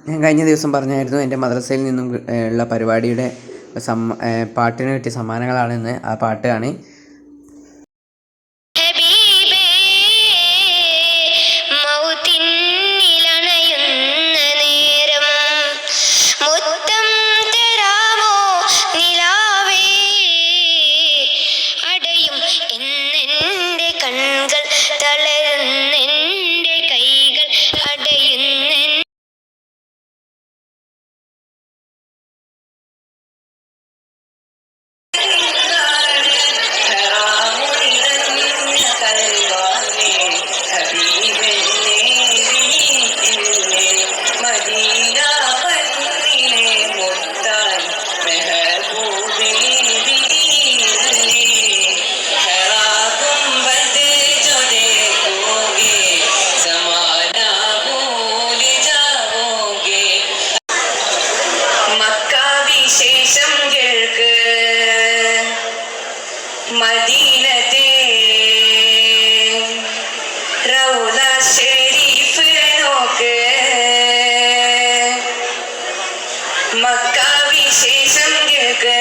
ഞാൻ കഴിഞ്ഞ ദിവസം പറഞ്ഞായിരുന്നു എൻ്റെ മദ്രസയിൽ നിന്നും ഉള്ള പരിപാടിയുടെ പാട്ടിന് കിട്ടിയ സമ്മാനങ്ങളാണെന്ന്. ആ പാട്ടാണ്. മദീനത്തെ റൗള ശരീഫ് നോക്ക്, മക്ക വിശേഷം കേൾക്ക്.